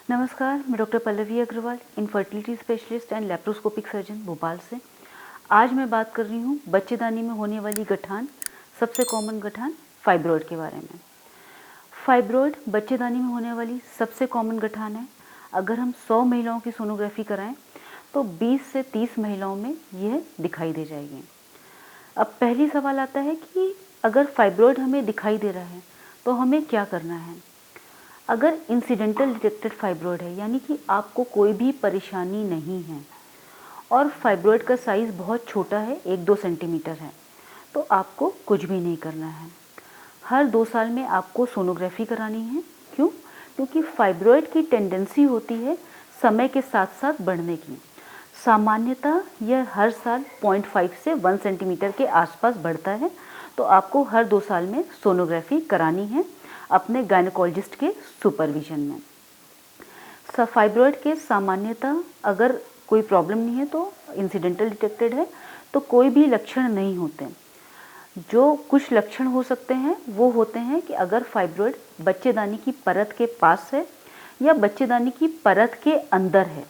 नमस्कार, मैं doctor Pallavi Agarwal, infertility specialist and laparoscopic surgeon Bhopal से। आज मैं बात कर रही हूँ बच्चेदानी में होने वाली गठान, सबसे कॉमन गठान फाइब्रॉयड के बारे में। फाइब्रॉयड बच्चेदानी में होने वाली सबसे कॉमन गठान है। अगर हम 100 महिलाओं की सोनोग्राफी कराएं तो 20 से 30 महिलाओं में यह दिखाई दे जाएगी। अब पहली सवाल आता है कि अगर फाइब्रॉयड हमें दिखाई दे रहा है तो हमें क्या करना है। अगर इंसिडेंटल डिटेक्टेड फाइब्रॉयड है, यानी कि आपको कोई भी परेशानी नहीं है और फाइब्रॉयड का साइज़ बहुत छोटा है, 1-2 सेंटीमीटर है, तो आपको कुछ भी नहीं करना है। हर 2 साल में आपको सोनोग्राफी करानी है। क्यों? क्योंकि फाइब्रॉयड की टेंडेंसी होती है समय के साथ साथ बढ़ने की। सामान्यतः यह हर साल 0.5 से 1 सेंटीमीटर के आसपास बढ़ता है, तो आपको हर 2 साल में सोनोग्राफी करानी है अपने गायनेकोलॉजिस्ट के सुपरविजन में। फाइब्रॉयड के सामान्यतः अगर कोई प्रॉब्लम नहीं है तो इंसिडेंटल डिटेक्टेड है तो कोई भी लक्षण नहीं होते। जो कुछ लक्षण हो सकते हैं वो होते हैं कि अगर फाइब्रॉयड बच्चेदानी की परत के पास है या बच्चेदानी की परत के अंदर है,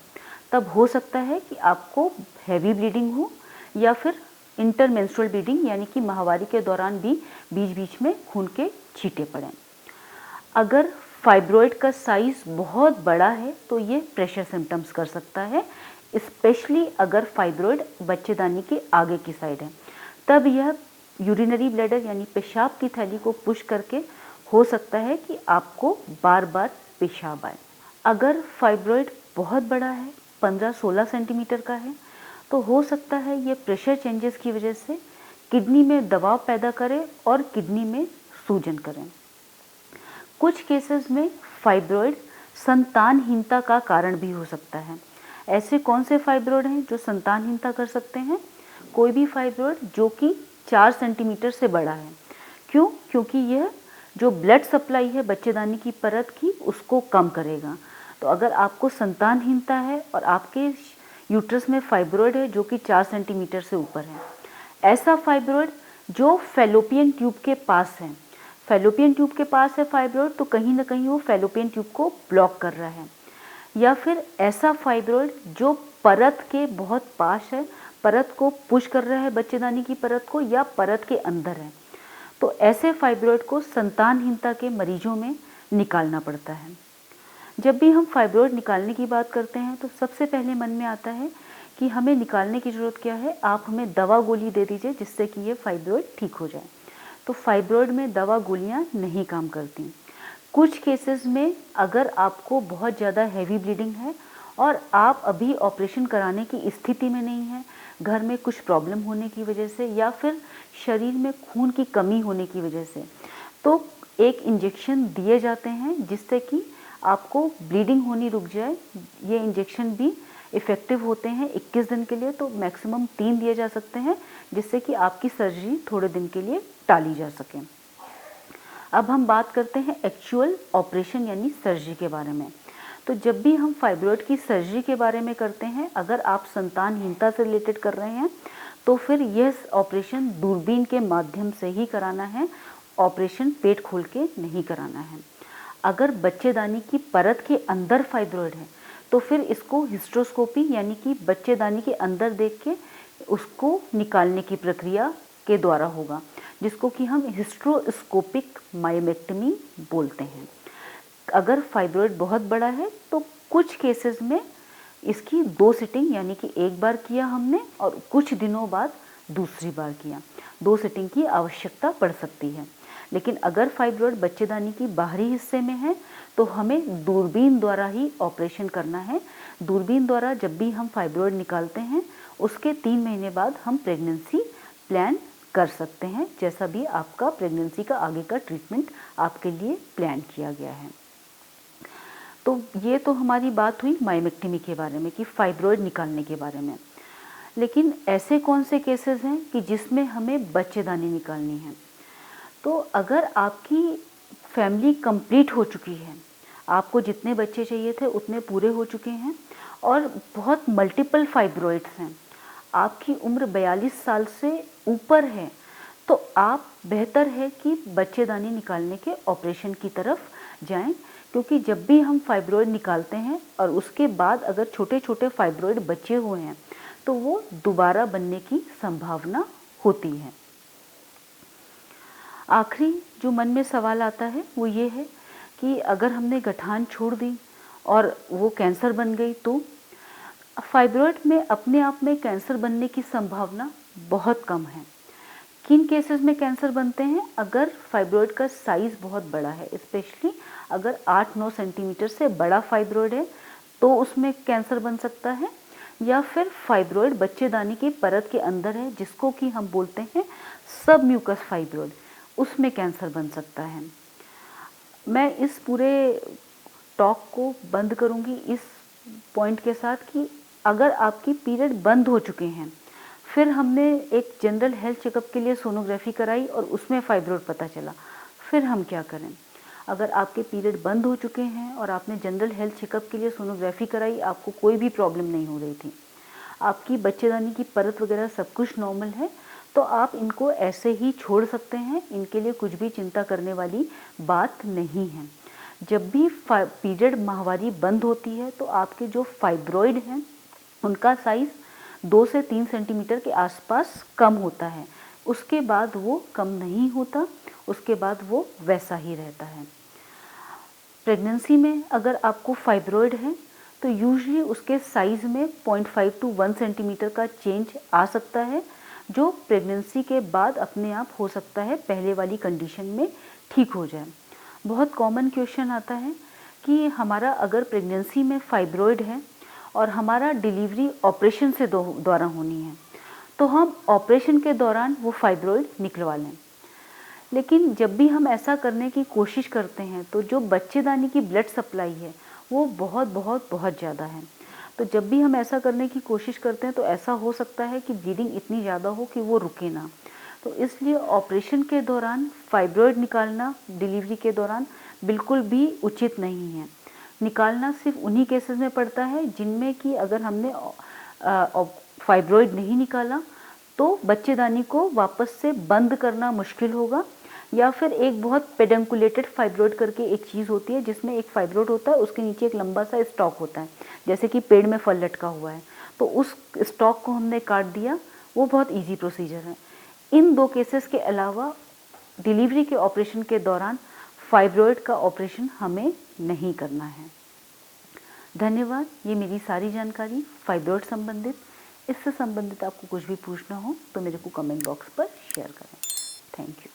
तब हो सकता है कि आपको हैवी ब्लीडिंग हो या फिर इंटरमेंस्ट्रुअल ब्लीडिंग, यानी कि माहवारी के दौरान भी बीच बीच में खून के छींटे पड़ें। अगर फाइब्रॉयड का साइज़ बहुत बड़ा है तो ये प्रेशर सिम्टम्स कर सकता है, स्पेशली अगर फाइब्रॉयड बच्चेदानी के आगे की साइड है। तब यह यूरिनरी ब्लैडर यानी पेशाब की थैली को पुश करके हो सकता है कि आपको बार बार पेशाब आए। अगर फाइब्रॉयड बहुत बड़ा है, 15-16 सेंटीमीटर का है, तो हो सकता है ये प्रेशर चेंजेस की वजह से किडनी में दबाव पैदा करे और किडनी में सूजन करें। कुछ केसेस में फाइब्रॉयड संतानहीनता का कारण भी हो सकता है। ऐसे कौन से फाइब्रॉयड हैं जो संतानहीनता कर सकते हैं? कोई भी फाइब्रॉयड जो कि 4 सेंटीमीटर से बड़ा है। क्यों? क्योंकि यह जो ब्लड सप्लाई है बच्चेदानी की परत की उसको कम करेगा। तो अगर आपको संतानहीनता है और आपके यूट्रस में फाइब्रॉयड है जो कि 4 सेंटीमीटर से ऊपर है, ऐसा फाइब्रॉयड जो फैलोपियन ट्यूब के पास है, फैलोपियन ट्यूब के पास है फाइब्रॉयड, तो कहीं ना कहीं वो फैलोपियन ट्यूब को ब्लॉक कर रहा है। या फिर ऐसा फाइब्रॉयड जो परत के बहुत पास है, परत को पुश कर रहा है बच्चेदानी की परत को, या परत के अंदर है, तो ऐसे फाइब्रॉयड को संतानहीनता के मरीजों में निकालना पड़ता है। जब भी हम फाइब्रॉयड निकालने की बात करते हैं तो सबसे पहले मन में आता है कि हमें निकालने की ज़रूरत क्या है, आप हमें दवा गोली दे दीजिए जिससे कि ये फाइब्रॉयड ठीक हो जाए। तो फाइब्रॉयड में दवा गोलियां नहीं काम करती। कुछ केसेस में अगर आपको बहुत ज़्यादा हैवी ब्लीडिंग है और आप अभी ऑपरेशन कराने की स्थिति में नहीं हैं, घर में कुछ प्रॉब्लम होने की वजह से या फिर शरीर में खून की कमी होने की वजह से, तो एक इंजेक्शन दिए जाते हैं जिससे कि आपको ब्लीडिंग होनी रुक जाए। ये इंजेक्शन भी इफ़ेक्टिव होते हैं 21 दिन के लिए, तो मैक्सिमम 3 दिए जा सकते हैं जिससे कि आपकी सर्जरी थोड़े दिन के लिए टाली जा सके। अब हम बात करते हैं एक्चुअल ऑपरेशन यानी सर्जरी के बारे में। तो जब भी हम फाइब्रॉयड की सर्जरी के बारे में करते हैं, अगर आप संतानहीनता से रिलेटेड कर रहे हैं तो फिर यह ऑपरेशन दूरबीन के माध्यम से ही कराना है, ऑपरेशन पेट खोल के नहीं कराना है। अगर बच्चेदानी की परत के अंदर फाइब्रॉयड है तो फिर इसको हिस्ट्रोस्कोपी यानी कि बच्चेदानी के अंदर देख के उसको निकालने की प्रक्रिया के द्वारा होगा, जिसको कि हम हिस्ट्रोस्कोपिक मायोमेक्टमी बोलते हैं। अगर फाइब्रॉयड बहुत बड़ा है तो कुछ केसेस में इसकी 2 सिटिंग यानी कि एक बार किया हमने और कुछ दिनों बाद दूसरी बार किया, 2 सिटिंग की आवश्यकता पड़ सकती है। लेकिन अगर फाइब्रॉयड बच्चेदानी की बाहरी हिस्से में है तो हमें दूरबीन द्वारा ही ऑपरेशन करना है। दूरबीन द्वारा जब भी हम फाइब्रॉयड निकालते हैं उसके 3 महीने बाद हम प्रेगनेंसी प्लान कर सकते हैं, जैसा भी आपका प्रेगनेंसी का आगे का ट्रीटमेंट आपके लिए प्लान किया गया है। तो ये तो हमारी बात हुई मायोमेक्टमी के बारे में कि फाइब्रॉयड निकालने के बारे में। लेकिन ऐसे कौन से केसेस हैं कि जिसमें हमें बच्चेदानी निकालनी है? तो अगर आपकी फैमिली कंप्लीट हो चुकी है, आपको जितने बच्चे चाहिए थे उतने पूरे हो चुके हैं और बहुत मल्टीपल फाइब्रॉइड्स हैं, आपकी उम्र 42 साल से ऊपर है, तो आप बेहतर है कि बच्चेदानी निकालने के ऑपरेशन की तरफ जाएं, क्योंकि जब भी हम फाइब्रॉइड निकालते हैं और उसके बाद अगर छोटे छोटे फाइब्रॉइड बचे हुए हैं तो वो दोबारा बनने की संभावना होती है। आखिरी जो मन में सवाल आता है वो ये है कि अगर हमने गठान छोड़ दी और वो कैंसर बन गई तो फाइब्रॉइड में अपने आप में कैंसर बनने की संभावना बहुत कम है। किन केसेस में कैंसर बनते हैं? अगर फाइब्रॉइड का साइज़ बहुत बड़ा है, स्पेशली अगर 8-9 सेंटीमीटर से बड़ा फाइब्रॉइड है तो उसमें कैंसर बन सकता है, या फिर फाइब्रॉइड बच्चेदानी की परत के अंदर है जिसको कि हम बोलते हैं सब म्यूकस फाइब्रॉइड, उसमें कैंसर बन सकता है। मैं इस पूरे टॉक को बंद करूंगी इस पॉइंट के साथ कि अगर आपकी पीरियड बंद हो चुके हैं, फिर हमने एक जनरल हेल्थ चेकअप के लिए सोनोग्राफी कराई और उसमें फाइब्रॉइड पता चला, फिर हम क्या करें? अगर आपके पीरियड बंद हो चुके हैं और आपने जनरल हेल्थ चेकअप के लिए सोनोग्राफी कराई, आपको कोई भी प्रॉब्लम नहीं हो रही थी, आपकी बच्चेदानी की परत वगैरह सब कुछ नॉर्मल है, तो आप इनको ऐसे ही छोड़ सकते हैं। इनके लिए कुछ भी चिंता करने वाली बात नहीं है। जब भी पीरियड माहवारी बंद होती है तो आपके जो फाइब्रॉइड हैं उनका साइज़ 2 से 3 सेंटीमीटर के आसपास कम होता है, उसके बाद वो कम नहीं होता, उसके बाद वो वैसा ही रहता है। प्रेगनेंसी में अगर आपको फाइब्रॉइड है तो यूजुअली उसके साइज़ में 0.5 to 1 सेंटीमीटर का चेंज आ सकता है, जो प्रेगनेंसी के बाद अपने आप हो सकता है पहले वाली कंडीशन में ठीक हो जाए। बहुत कॉमन क्वेश्चन आता है कि हमारा अगर प्रेगनेंसी में फाइब्रॉइड है और हमारा डिलीवरी ऑपरेशन से द्वारा होनी है तो हम ऑपरेशन के दौरान वो फाइब्रॉइड निकलवा लें। लेकिन जब भी हम ऐसा करने की कोशिश करते हैं तो जो बच्चेदानी की ब्लड सप्लाई है वो बहुत ज़्यादा है, तो जब भी हम ऐसा करने की कोशिश करते हैं तो ऐसा हो सकता है कि ब्लीडिंग इतनी ज़्यादा हो कि वो रुके ना। तो इसलिए ऑपरेशन के दौरान फाइब्रॉइड निकालना डिलीवरी के दौरान बिल्कुल भी उचित नहीं है। निकालना सिर्फ उन्हीं केसेस में पड़ता है जिनमें कि अगर हमने फाइब्रॉइड नहीं निकाला तो बच्चेदानी को वापस से बंद करना मुश्किल होगा, या फिर एक बहुत पेडंकुलेटेड फाइब्रॉइड करके एक चीज़ होती है जिसमें एक फाइब्रॉइड होता है, उसके नीचे एक लंबा सा स्टॉक होता है, जैसे कि पेड़ में फल लटका हुआ है, तो उस स्टॉक को हमने काट दिया, वो बहुत ईजी प्रोसीजर है। इन 2 केसेस के अलावा डिलीवरी के ऑपरेशन के दौरान फाइब्रॉइड का ऑपरेशन हमें नहीं करना है। धन्यवाद। ये मेरी सारी जानकारी फाइब्रॉइड संबंधित। इससे संबंधित आपको कुछ भी पूछना हो तो मेरे को कमेंट बॉक्स पर शेयर करें। Thank you.